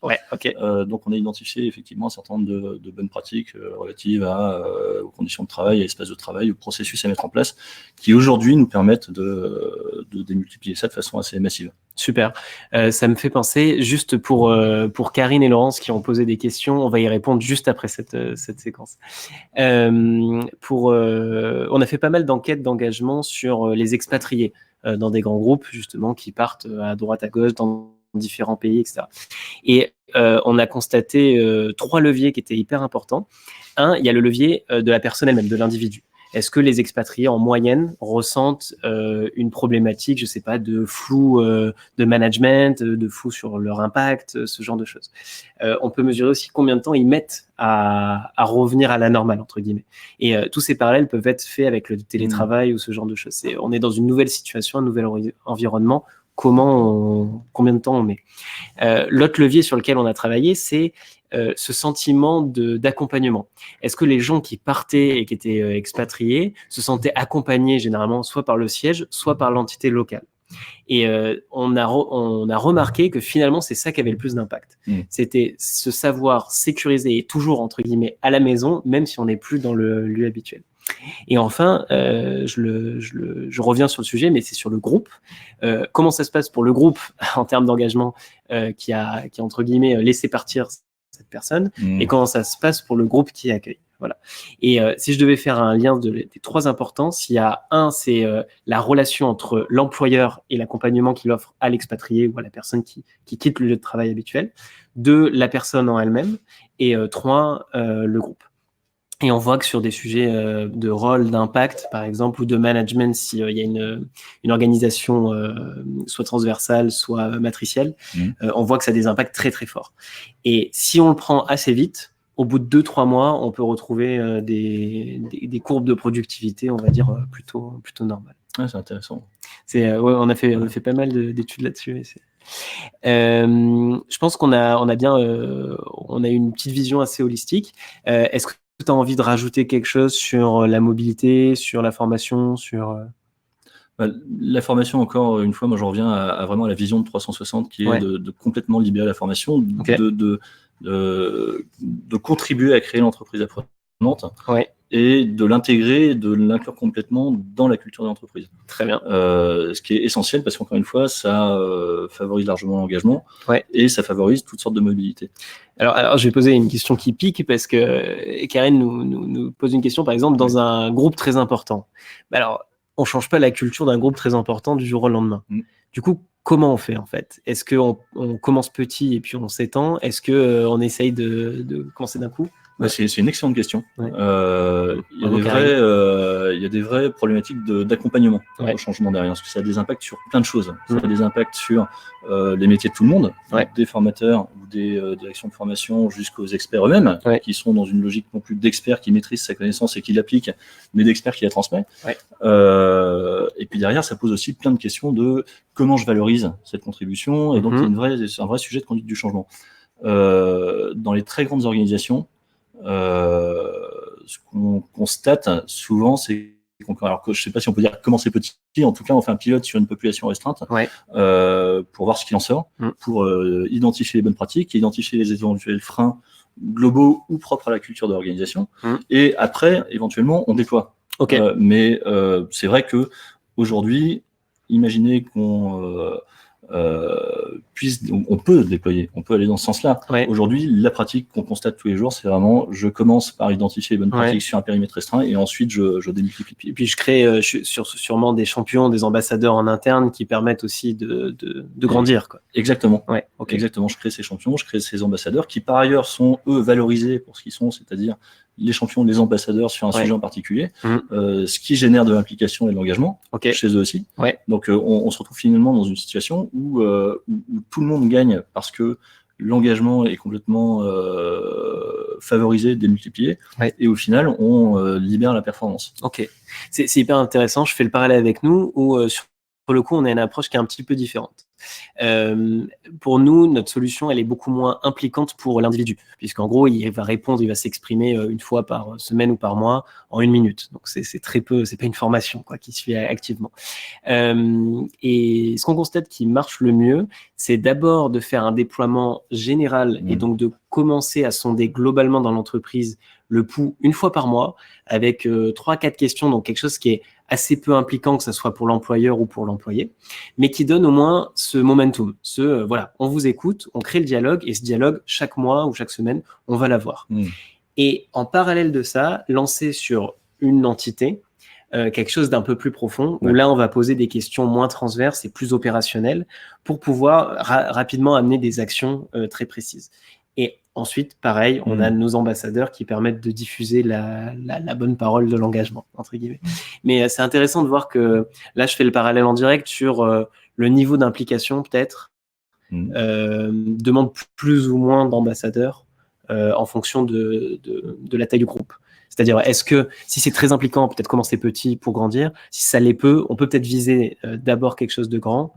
Donc on a identifié effectivement un certain nombre de bonnes pratiques relatives aux conditions de travail, à l'espace de travail, aux processus à mettre en place, qui aujourd'hui nous permettent de démultiplier ça de façon assez massive. Super. Ça me fait penser, juste pour Karine et Laurence qui ont posé des questions, on va y répondre juste après cette séquence. On a fait pas mal d'enquêtes d'engagement sur les expatriés dans des grands groupes, justement, qui partent à droite, à gauche, dans différents pays, etc. Et on a constaté 3 leviers qui étaient hyper importants. Un, il y a le levier de la personne elle-même, de l'individu. Est-ce que les expatriés, en moyenne, ressentent une problématique, je ne sais pas, de flou de management, de flou sur leur impact, ce genre de choses. On peut mesurer aussi combien de temps ils mettent à revenir à la normale, entre guillemets. Et tous ces parallèles peuvent être faits avec le télétravail ou ce genre de choses. On est dans une nouvelle situation, un nouvel environnement. Combien de temps on met. L'autre levier sur lequel on a travaillé, c'est ce sentiment d'accompagnement. Est-ce que les gens qui partaient et qui étaient expatriés se sentaient accompagnés généralement soit par le siège, soit par l'entité locale? Et on a remarqué que finalement, c'est ça qui avait le plus d'impact. C'était ce savoir sécurisé et toujours, entre guillemets, à la maison, même si on n'est plus dans le lieu habituel. Et enfin, je reviens sur le sujet, mais c'est sur le groupe. Comment ça se passe pour le groupe en termes d'engagement qui a, entre guillemets, laissé partir cette personne, et comment ça se passe pour le groupe qui accueille? Voilà. Et si je devais faire un lien des 3 importances, il y a un, c'est la relation entre l'employeur et l'accompagnement qu'il offre à l'expatrié ou à la personne qui quitte le lieu de travail habituel. 2, la personne en elle-même. Et 3, le groupe. Et on voit que sur des sujets de rôle, d'impact, par exemple, ou de management, s'il y a une organisation soit transversale, soit matricielle, on voit que ça a des impacts très, très forts. Et si on le prend assez vite, au bout de 2-3 mois, on peut retrouver des courbes de productivité, on va dire, plutôt normales. Ouais, c'est intéressant. On a fait pas mal d'études là-dessus. Je pense qu'on a une petite vision assez holistique. Est-ce que tu as envie de rajouter quelque chose sur la mobilité, sur la formation, sur... La formation, encore une fois, moi je reviens à vraiment à la vision de 360 qui est de complètement libérer la formation, de contribuer à créer l'entreprise apprenante et de l'intégrer, de l'inclure complètement dans la culture de l'entreprise. Très bien. Ce qui est essentiel parce qu'encore une fois, ça favorise largement l'engagement et ça favorise toutes sortes de mobilité. Alors, je vais poser une question qui pique parce que Karen nous pose une question, par exemple, dans un groupe très important. Alors, on ne change pas la culture d'un groupe très important du jour au lendemain. Du coup, comment on fait en fait? Est-ce qu'on commence petit et puis on s'étend? Est-ce qu'on essaye de commencer d'un coup? C'est une excellente question. Il y a des vraies problématiques d'accompagnement au changement derrière, parce que ça a des impacts sur plein de choses. Ça a des impacts sur les métiers de tout le monde, des formateurs ou des directions de formation jusqu'aux experts eux-mêmes, qui sont dans une logique non plus d'experts qui maîtrisent sa connaissance et qui l'appliquent, mais d'experts qui la transmettent. Et puis derrière, ça pose aussi plein de questions de comment je valorise cette contribution, et donc c'est un vrai sujet de conduite du changement. Dans les très grandes organisations, ce qu'on constate souvent, c'est alors je ne sais pas si on peut dire commencer petit, en tout cas on fait un pilote sur une population restreinte pour voir ce qui en sort, pour identifier les bonnes pratiques, identifier les éventuels freins globaux ou propres à la culture de l'organisation, et après éventuellement on déploie. Mais c'est vrai que aujourd'hui, imaginez qu'on on peut déployer, on peut aller dans ce sens-là. Aujourd'hui, la pratique qu'on constate tous les jours, c'est vraiment, je commence par identifier les bonnes pratiques sur un périmètre restreint et ensuite je démultiplie. Et puis je crée sûrement des champions, des ambassadeurs en interne qui permettent aussi de grandir, quoi. Exactement. Exactement. Je crée ces champions, je crée ces ambassadeurs qui par ailleurs sont eux valorisés pour ce qu'ils sont, c'est-à-dire les champions, les ambassadeurs sur un sujet en particulier, ce qui génère de l'implication et de l'engagement chez eux aussi. Donc on se retrouve finalement dans une situation où tout le monde gagne parce que l'engagement est complètement favorisé, démultiplié, et au final on libère la performance. C'est hyper intéressant. Je fais le parallèle avec nous où sur le coup on a une approche qui est un petit peu différente. Pour nous, notre solution, elle est beaucoup moins impliquante pour l'individu, puisqu'en gros, il va répondre, il va s'exprimer une fois par semaine ou par mois en 1 minute. Donc, c'est très peu, c'est pas une formation qui se fait activement. Et ce qu'on constate qui marche le mieux, c'est d'abord de faire un déploiement général et donc de commencer à sonder globalement dans l'entreprise le pouls 1 fois par mois avec 3-4 questions, donc quelque chose qui est assez peu impliquant, que ce soit pour l'employeur ou pour l'employé, mais qui donne au moins ce momentum, voilà, on vous écoute, on crée le dialogue, et ce dialogue, chaque mois ou chaque semaine, on va l'avoir. Et en parallèle de ça, lancer sur une entité quelque chose d'un peu plus profond, où là, on va poser des questions moins transverses et plus opérationnelles pour pouvoir rapidement amener des actions très précises. Et ensuite, pareil, on a nos ambassadeurs qui permettent de diffuser la bonne parole de l'engagement, entre guillemets. Mais c'est intéressant de voir que là, je fais le parallèle en direct sur le niveau d'implication, peut-être, demande plus ou moins d'ambassadeurs en fonction de la taille du groupe. C'est-à-dire, est-ce que si c'est très impliquant, peut-être commencer petit pour grandir. Si ça l'est peu, on peut peut-être viser d'abord quelque chose de grand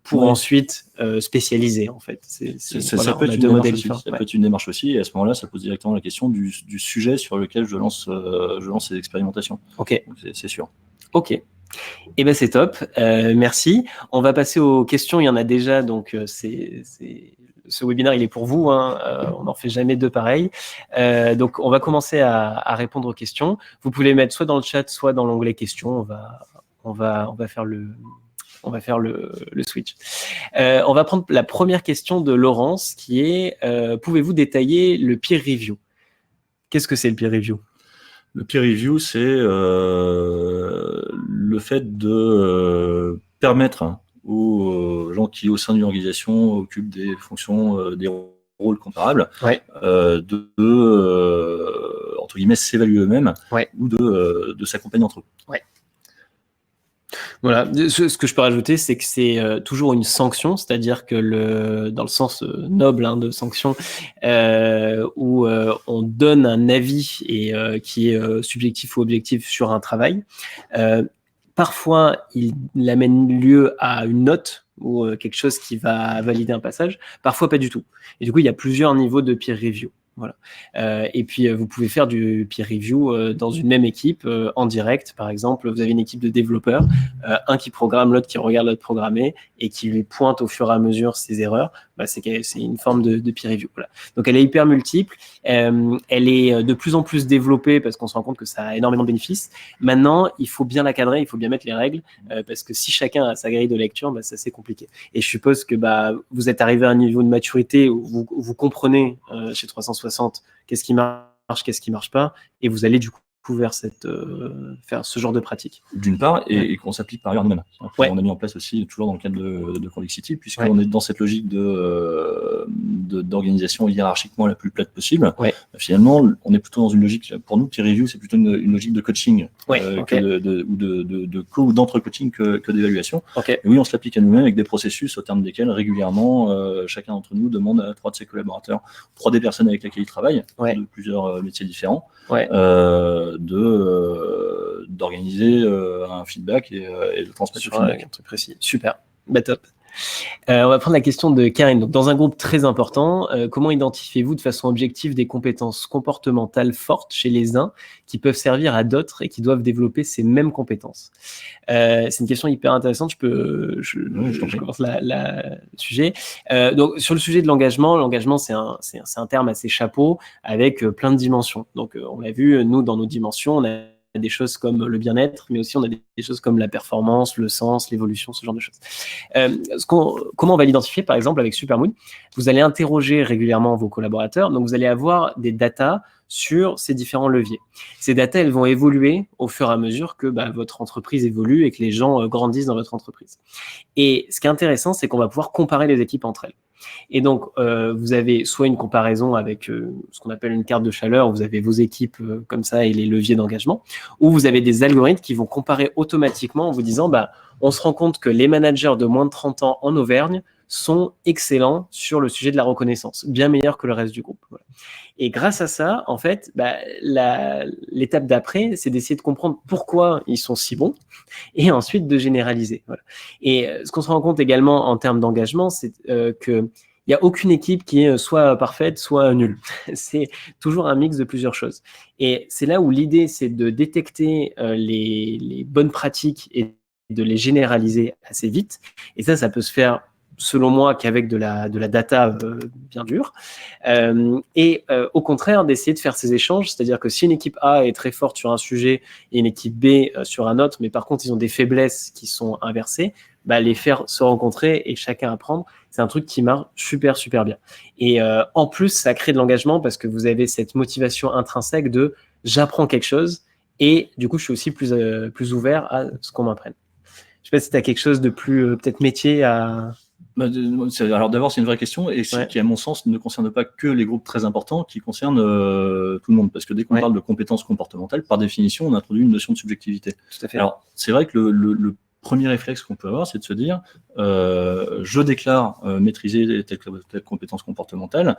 pour ensuite spécialiser, en fait. Ça peut être une démarche aussi, et à ce moment-là, ça pose directement la question du sujet sur lequel je lance ces expérimentations. C'est sûr. Eh ben c'est top, merci. On va passer aux questions, il y en a déjà, donc ce webinaire, il est pour vous, on n'en fait jamais 2 pareils. Donc, on va commencer à répondre aux questions. Vous pouvez les mettre soit dans le chat, soit dans l'onglet questions. On va faire le switch. On va prendre la première question de Laurence qui est pouvez-vous détailler le peer review? Qu'est-ce que c'est le peer review? Le peer review, c'est le fait de permettre aux gens qui, au sein d'une organisation, occupent des fonctions, des rôles comparables, entre guillemets, s'évaluer eux-mêmes ou de s'accompagner entre eux. Voilà. Ce que je peux rajouter, c'est que c'est toujours une sanction, c'est-à-dire que dans le sens noble de sanction, où on donne un avis et qui est subjectif ou objectif sur un travail. Parfois, il amène lieu à une note ou quelque chose qui va valider un passage. Parfois, pas du tout. Et du coup, il y a plusieurs niveaux de peer review. Voilà. Et puis, vous pouvez faire du peer review dans une même équipe, en direct, par exemple. Vous avez une équipe de développeurs, un qui programme, l'autre qui regarde l'autre programmer et qui lui pointe au fur et à mesure ses erreurs. C'est une forme de peer review. Voilà. Donc, elle est hyper multiple. Elle est de plus en plus développée parce qu'on se rend compte que ça a énormément de bénéfices. Maintenant, il faut bien la cadrer, il faut bien mettre les règles parce que si chacun a sa grille de lecture, c'est assez compliqué. Et je suppose que vous êtes arrivé à un niveau de maturité où vous comprenez chez 360 qu'est-ce qui marche, qu'est-ce qui marche pas, et vous allez du coup vers faire ce genre de pratique. D'une part, et qu'on s'applique par ailleurs nous-mêmes. On a mis en place aussi, toujours dans le cadre de Convexity, puisqu'on est dans cette logique d'organisation hiérarchiquement la plus plate possible. Finalement, on est plutôt dans une logique, pour nous, peer review, c'est plutôt une logique de coaching, ou d'entre-coaching que d'évaluation. Et oui, on se l'applique à nous-mêmes avec des processus au terme desquels, régulièrement, chacun d'entre nous demande à 3 de ses collaborateurs, 3 des personnes avec lesquelles il travaille, de plusieurs métiers différents, d'organiser un feedback et de transmettre le feedback. Un truc précis. Super. Top. On va prendre la question de Karine. Donc, dans un groupe très important, comment identifiez-vous de façon objective des compétences comportementales fortes chez les uns qui peuvent servir à d'autres et qui doivent développer ces mêmes compétences? C'est une question hyper intéressante. Je commence le sujet. Donc, sur le sujet de l'engagement, c'est un terme assez chapeau avec plein de dimensions. Donc, on l'a vu, nous, dans nos dimensions, on a des choses comme le bien-être, mais aussi on a des choses comme la performance, le sens, l'évolution, ce genre de choses. Comment on va l'identifier, par exemple, avec Supermood? Vous allez interroger régulièrement vos collaborateurs, donc vous allez avoir des datas sur ces différents leviers. Ces datas, elles vont évoluer au fur et à mesure que votre entreprise évolue et que les gens grandissent dans votre entreprise. Et ce qui est intéressant, c'est qu'on va pouvoir comparer les équipes entre elles. Et donc, vous avez soit une comparaison avec ce qu'on appelle une carte de chaleur, où vous avez vos équipes comme ça et les leviers d'engagement, ou vous avez des algorithmes qui vont comparer automatiquement en vous disant, on se rend compte que les managers de moins de 30 ans en Auvergne sont excellents sur le sujet de la reconnaissance, bien meilleurs que le reste du groupe. Voilà. Et grâce à ça, en fait, l'étape d'après, c'est d'essayer de comprendre pourquoi ils sont si bons et ensuite de généraliser. Voilà. Et ce qu'on se rend compte également en termes d'engagement, c'est qu'il n'y a aucune équipe qui est soit parfaite, soit nulle. C'est toujours un mix de plusieurs choses. Et c'est là où l'idée, c'est de détecter les bonnes pratiques et de les généraliser assez vite. Et ça peut se faire selon moi, qu'avec de la data bien dure. Au contraire, d'essayer de faire ces échanges, c'est-à-dire que si une équipe A est très forte sur un sujet et une équipe B sur un autre, mais par contre, ils ont des faiblesses qui sont inversées, les faire se rencontrer et chacun apprendre, c'est un truc qui marche super, super bien. Et en plus, ça crée de l'engagement parce que vous avez cette motivation intrinsèque de « j'apprends quelque chose » et du coup, je suis aussi plus ouvert à ce qu'on m'apprenne. Je ne sais pas si tu as quelque chose de plus peut-être métier à... Alors d'abord, c'est une vraie question et qui, à mon sens, ne concerne pas que les groupes très importants, qui concerne tout le monde. Parce que dès qu'on parle de compétences comportementales, par définition, on introduit une notion de subjectivité. Tout à fait. Alors, c'est vrai que le premier réflexe qu'on peut avoir, c'est de se dire je déclare maîtriser telle compétence comportementale.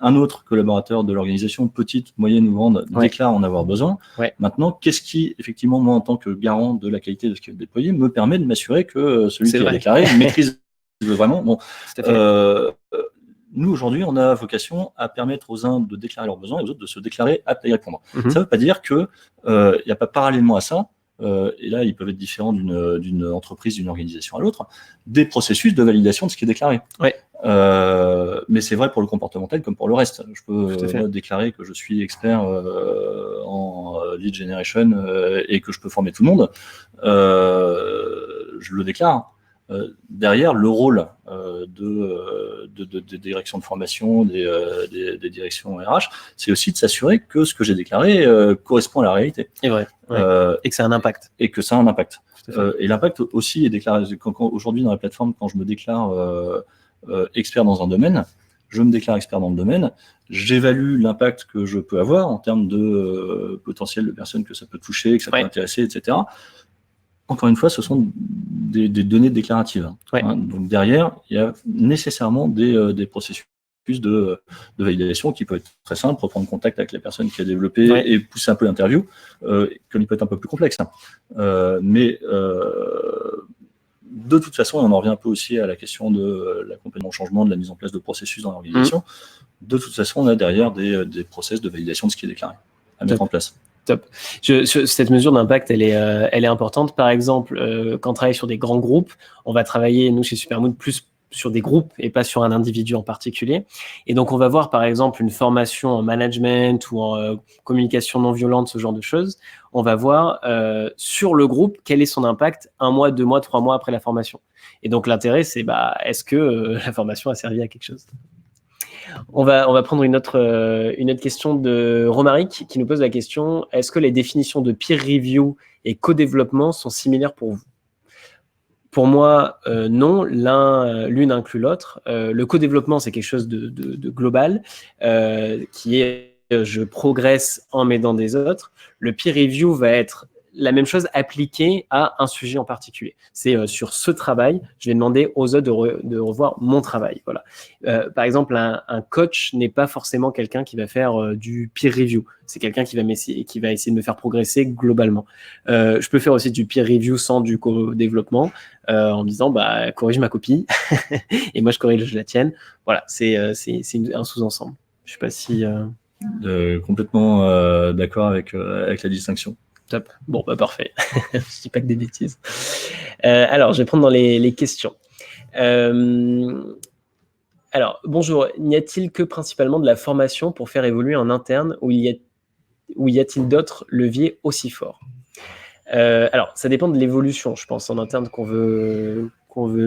Un autre collaborateur de l'organisation, petite, moyenne ou grande, déclare en avoir besoin. Maintenant, qu'est-ce qui, effectivement, moi, en tant que garant de la qualité de ce qui est déployé, me permet de m'assurer que celui qui a déclaré maîtrise vraiment. Bon, nous, aujourd'hui, on a vocation à permettre aux uns de déclarer leurs besoins et aux autres de se déclarer aptes à y répondre. Ça ne veut pas dire qu'il n'y a pas parallèlement à ça, et là, ils peuvent être différents d'une entreprise, d'une organisation à l'autre, des processus de validation de ce qui est déclaré. Mais c'est vrai pour le comportemental comme pour le reste. Je peux déclarer que je suis expert en lead generation et que je peux former tout le monde. Je le déclare. derrière, le rôle des directions de formation, des directions RH, c'est aussi de s'assurer que ce que j'ai déclaré correspond à la réalité. Et vrai. Ouais. Et que ça a un impact. Et que ça a un impact. Et l'impact aussi est déclaré. Aujourd'hui, dans la plateforme, quand je me déclare expert dans un domaine, je me déclare expert dans le domaine, j'évalue l'impact que je peux avoir en termes de potentiel de personnes que ça peut toucher, que ça peut intéresser, etc. Encore une fois, ce sont des données déclaratives. Donc derrière, il y a nécessairement des processus de validation qui peuvent être très simples, reprendre contact avec la personne qui a développé et pousser un peu l'interview, qui peut être un peu plus complexe. Mais de toute façon, et on en revient un peu aussi à la question de l'accompagnement au changement, de la mise en place de processus dans l'organisation, de toute façon, on a derrière des process de validation de ce qui est déclaré à mettre en place. Top. Cette mesure d'impact, elle est importante. Par exemple, quand on travaille sur des grands groupes, on va travailler, nous, chez Supermood, plus sur des groupes et pas sur un individu en particulier. Et donc, on va voir, par exemple, une formation en management ou en communication non violente, ce genre de choses. On va voir sur le groupe quel est son impact 1 mois, 2 mois, 3 mois après la formation. Et donc, l'intérêt, c'est est-ce que la formation a servi à quelque chose ? On va prendre une autre question de Romaric qui nous pose la question: est-ce que les définitions de peer review et co-développement sont similaires pour vous? Pour moi, non. L'une inclut l'autre. Le co-développement, c'est quelque chose de global qui est je progresse en m'aidant des autres. Le peer review va être la même chose appliquée à un sujet en particulier. C'est sur ce travail, je vais demander aux autres de revoir mon travail. Voilà. Par exemple, un coach n'est pas forcément quelqu'un qui va faire du peer review. C'est quelqu'un qui va essayer de me faire progresser globalement. Je peux faire aussi du peer review sans du co-développement en me disant corrige ma copie et moi je corrige la tienne. Voilà, c'est un sous-ensemble. Je sais pas si... Complètement d'accord avec la distinction. Top. Bon, parfait. Je dis pas que des bêtises. Alors, je vais prendre dans les questions. Alors, bonjour. N'y a-t-il que principalement de la formation pour faire évoluer en interne ou y a-t-il d'autres leviers aussi forts? Alors, ça dépend de l'évolution, je pense, en interne qu'on veut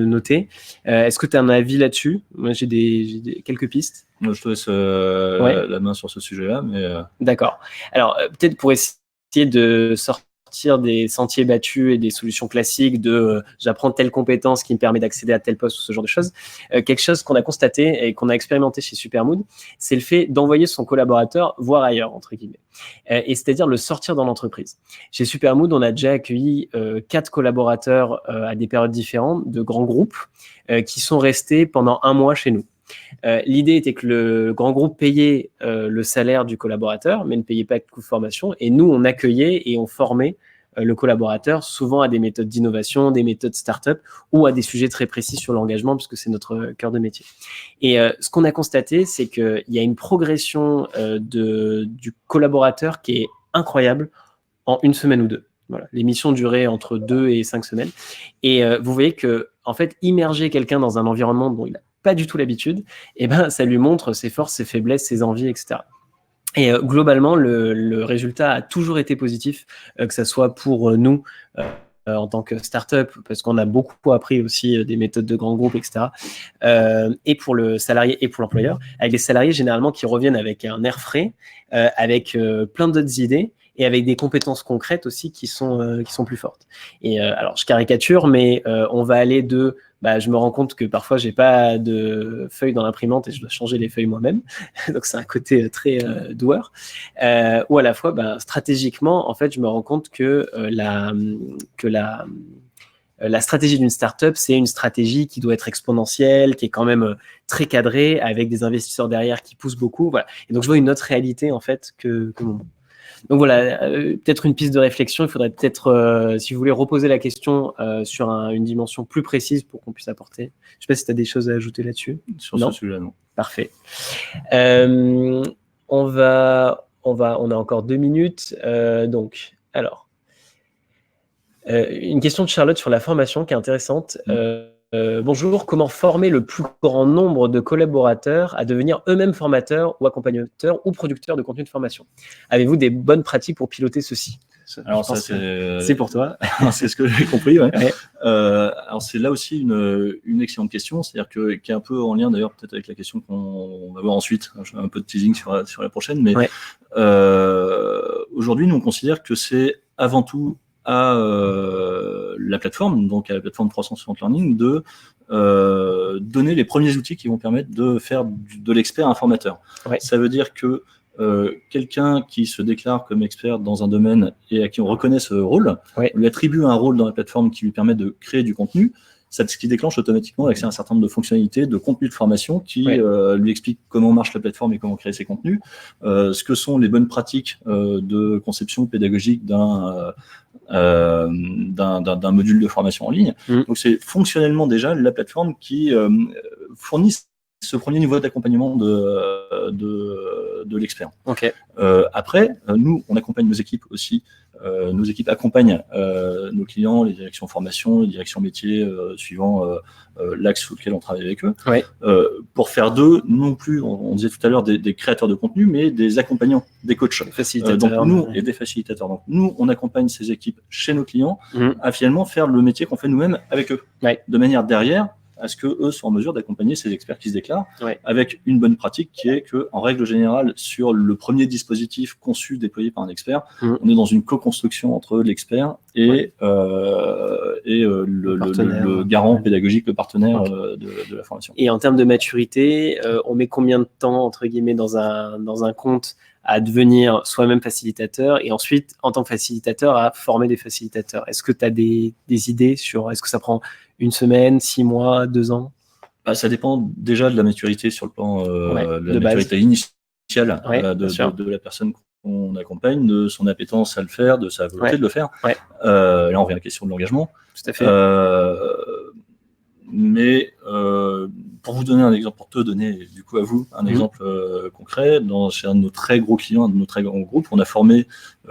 noter. Est-ce que tu as un avis là-dessus? Moi, j'ai quelques pistes. Moi, je te laisse la main sur ce sujet-là. D'accord. Alors, peut-être pour essayer de sortir des sentiers battus et des solutions classiques de j'apprends telle compétence qui me permet d'accéder à tel poste ou ce genre de choses. Quelque chose qu'on a constaté et qu'on a expérimenté chez Supermood, c'est le fait d'envoyer son collaborateur voir ailleurs, entre guillemets. Et c'est-à-dire le sortir dans l'entreprise. Chez Supermood, on a déjà accueilli 4 collaborateurs à des périodes différentes de grands groupes qui sont restés pendant 1 mois chez nous. L'idée était que le grand groupe payait le salaire du collaborateur, mais ne payait pas de coût de formation. Et nous, on accueillait et on formait le collaborateur souvent à des méthodes d'innovation, des méthodes start-up ou à des sujets très précis sur l'engagement, puisque c'est notre cœur de métier. Et ce qu'on a constaté, c'est qu'il y a une progression du collaborateur qui est incroyable en 1 semaine ou 2. Voilà. Les missions duraient entre 2 et 5 semaines. Et vous voyez que, en fait, immerger quelqu'un dans un environnement dont il n'a pas du tout l'habitude, ça lui montre ses forces, ses faiblesses, ses envies, etc. Et globalement, le résultat a toujours été positif, que ça soit pour nous en tant que start-up, parce qu'on a beaucoup appris aussi des méthodes de grands groupes, etc. Et pour le salarié et pour l'employeur, avec les salariés généralement qui reviennent avec un air frais, avec plein d'autres idées, et avec des compétences concrètes aussi qui sont plus fortes. Et alors, je caricature, mais on va aller de je me rends compte que parfois, j'ai pas de feuilles dans l'imprimante et je dois changer les feuilles moi-même. Donc, c'est un côté très doueur. Ou à la fois, stratégiquement, en fait, je me rends compte que la stratégie d'une startup, c'est une stratégie qui doit être exponentielle, qui est quand même très cadrée, avec des investisseurs derrière qui poussent beaucoup. Voilà. Et donc, je vois une autre réalité, en fait, que mon monde. Donc voilà, peut-être une piste de réflexion. Il faudrait peut-être, si vous voulez, reposer la question sur une dimension plus précise pour qu'on puisse apporter. Je ne sais pas si tu as des choses à ajouter là-dessus. Sur ce sujet-là, non. Parfait. On a encore 2 minutes. Une question de Charlotte sur la formation qui est intéressante. Bonjour, comment former le plus grand nombre de collaborateurs à devenir eux-mêmes formateurs ou accompagnateurs ou producteurs de contenu de formation? Avez-vous des bonnes pratiques pour piloter ceci? Alors ça, c'est pour toi. C'est ce que j'ai compris. Ouais. Ouais. Alors c'est là aussi une excellente question, c'est-à-dire qui est un peu en lien d'ailleurs peut-être avec la question qu'on va voir ensuite. Je fais un peu de teasing sur la prochaine, mais Ouais. Aujourd'hui, nous on considère que c'est avant tout à la plateforme, donc à la plateforme 360 Learning, de donner les premiers outils qui vont permettre de faire de l'expert informateur. Ouais. Ça veut dire que quelqu'un qui se déclare comme expert dans un domaine et à qui on reconnaît ce rôle, ouais. on lui attribue un rôle dans la plateforme qui lui permet de créer du contenu, ce qui déclenche automatiquement l'accès à un certain nombre de fonctionnalités, de contenus de formation qui lui expliquent comment marche la plateforme et comment créer ses contenus, ce que sont les bonnes pratiques de conception pédagogique d'un module de formation en ligne. Donc c'est fonctionnellement déjà la plateforme qui fournit ce premier niveau d'accompagnement de l'expert. Okay. Après, nous, on accompagne nos équipes aussi. Nos équipes accompagnent nos clients, les directions formation, les directions métiers, suivant l'axe sur lequel on travaille avec eux. Ouais. Pour faire d'eux, non plus, on disait tout à l'heure, des créateurs de contenu, mais des accompagnants, des coachs. Des facilitateurs. Donc nous, et des facilitateurs. Donc nous, on accompagne ces équipes chez nos clients à finalement faire le métier qu'on fait nous-mêmes avec eux. Ouais. De manière derrière, à ce qu'eux soient en mesure d'accompagner ces experts qui se déclarent, avec une bonne pratique qui est qu'en règle générale, sur le premier dispositif conçu, déployé par un expert, on est dans une co-construction entre l'expert et le garant pédagogique, le partenaire de la formation. Et en termes de maturité, on met combien de temps, entre guillemets, dans un compte à devenir soi-même facilitateur et ensuite, en tant que facilitateur, à former des facilitateurs? Est-ce que tu as des idées sur, est-ce que ça prend 1 semaine, 6 mois, 2 ans? Ça dépend déjà de la maturité sur le plan de la maturité initiale de la personne qu'on accompagne, de son appétence à le faire, de sa volonté de le faire. Là, on revient à la question de l'engagement. Tout à fait. Mais pour vous donner un exemple, pour te donner du coup à vous un exemple concret, chez un de nos très gros clients, un de nos très grands groupes, on a formé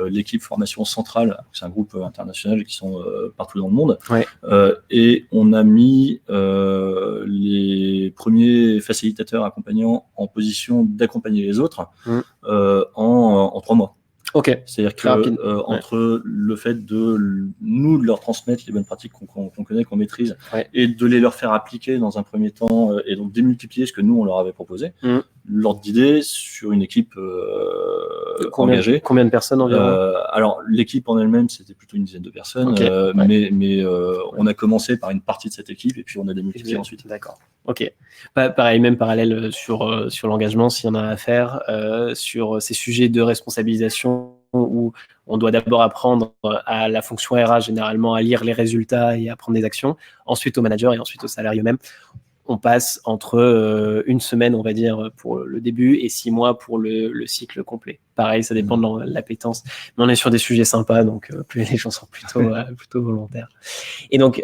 l'équipe formation centrale, c'est un groupe international qui sont partout dans le monde, et on a mis les premiers facilitateurs accompagnants en position d'accompagner les autres en 3 mois. Okay. C'est-à-dire que entre le fait de leur transmettre les bonnes pratiques qu'on connaît, qu'on maîtrise, et de les leur faire appliquer dans un premier temps, et donc démultiplier ce que nous on leur avait proposé, l'ordre d'idée sur une équipe engagée. Combien de personnes environ? Alors l'équipe en elle-même, c'était plutôt une dizaine de personnes, mais on a commencé par une partie de cette équipe et puis on a démultiplié ensuite. D'accord. Ok. Pareil, même parallèle sur l'engagement, s'il y en a à faire, sur ces sujets de responsabilisation où on doit d'abord apprendre à la fonction RH généralement à lire les résultats et à prendre des actions, ensuite au manager et ensuite aux salariés eux-mêmes. On passe entre 1 semaine, on va dire, pour le début et 6 mois pour le cycle complet. Pareil, ça dépend de l'appétence. Mais on est sur des sujets sympas, donc les gens sont plutôt volontaires. Et donc,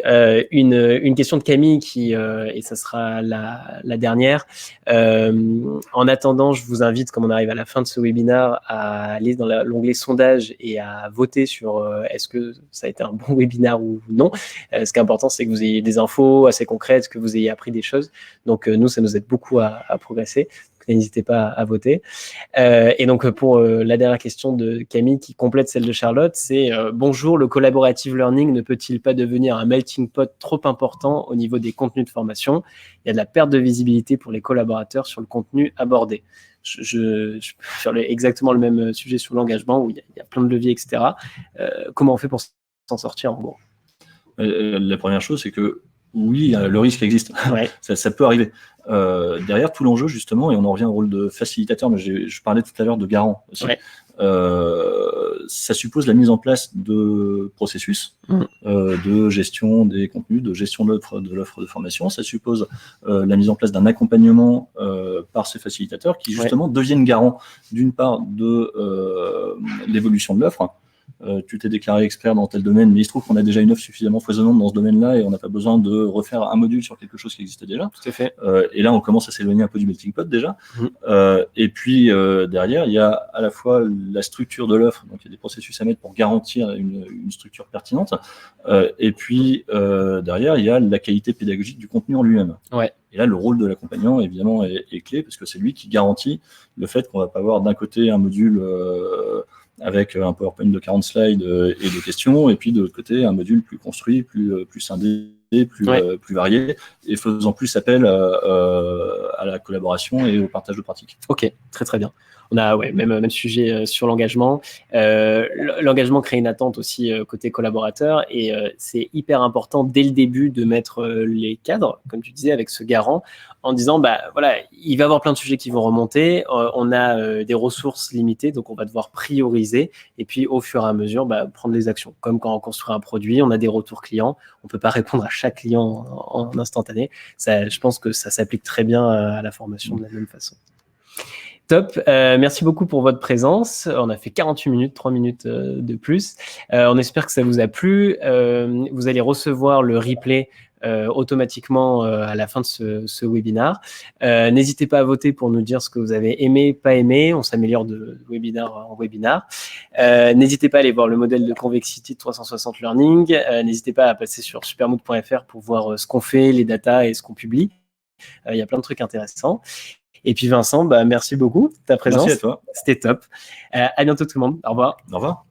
une question de Camille, et ça sera la dernière. En attendant, je vous invite, comme on arrive à la fin de ce webinaire, à aller dans l'onglet sondage et à voter sur est-ce que ça a été un bon webinaire ou non. Ce qui est important, c'est que vous ayez des infos assez concrètes, que vous ayez appris des choses. Donc, nous, ça nous aide beaucoup à progresser. N'hésitez pas à voter. Et donc, pour la dernière question de Camille qui complète celle de Charlotte, c'est bonjour, le collaborative learning ne peut-il pas devenir un melting pot trop important au niveau des contenus de formation? Il y a de la perte de visibilité pour les collaborateurs sur le contenu abordé. Je peux faire exactement le même sujet sur l'engagement où il y a plein de leviers, etc. Comment on fait pour s'en sortir en gros? La première chose, c'est que oui, le risque existe. Ça peut arriver. Derrière tout l'enjeu, justement, et on en revient au rôle de facilitateur, mais je parlais tout à l'heure de garant aussi. Ça suppose la mise en place de processus de gestion des contenus, de gestion de l'offre de formation. Ça suppose la mise en place d'un accompagnement par ces facilitateurs qui, justement, deviennent garants, d'une part, de l'évolution de l'offre. Tu t'es déclaré expert dans tel domaine, mais il se trouve qu'on a déjà une offre suffisamment foisonnante dans ce domaine-là et on n'a pas besoin de refaire un module sur quelque chose qui existait déjà. Tout à fait. Et là, on commence à s'éloigner un peu du melting pot déjà. Et puis, derrière, il y a à la fois la structure de l'offre, donc il y a des processus à mettre pour garantir une structure pertinente. Et puis, derrière, il y a la qualité pédagogique du contenu en lui-même. Et là, le rôle de l'accompagnant, évidemment, est clé parce que c'est lui qui garantit le fait qu'on ne va pas avoir d'un côté un module avec un PowerPoint de 40 slides et des questions, et puis de l'autre côté, un module plus construit, plus scindé, plus varié, et faisant plus appel à la collaboration et au partage de pratiques. Ok, très très bien. On a même sujet sur l'engagement. L'engagement crée une attente aussi côté collaborateur, et c'est hyper important dès le début de mettre les cadres, comme tu disais, avec ce garant, en disant voilà, il va y avoir plein de sujets qui vont remonter, on a des ressources limitées, donc on va devoir prioriser, et puis au fur et à mesure prendre les actions. Comme quand on construit un produit, on a des retours clients, on peut pas répondre à chaque client en instantané. Ça, je pense que ça s'applique très bien à la formation de la même façon. Top, merci beaucoup pour votre présence. On a fait 48 minutes, 3 minutes de plus. On espère que ça vous a plu. Vous allez recevoir le replay automatiquement à la fin de ce webinaire. N'hésitez pas à voter pour nous dire ce que vous avez aimé, pas aimé. On s'améliore de webinaire en webinaire. N'hésitez pas à aller voir le modèle de Convexity 360 Learning. N'hésitez pas à passer sur supermood.fr pour voir ce qu'on fait, les datas et ce qu'on publie. Il y a plein de trucs intéressants. Et puis Vincent, merci beaucoup de ta présence. Merci à toi. C'était top. À bientôt tout le monde. Au revoir. Au revoir.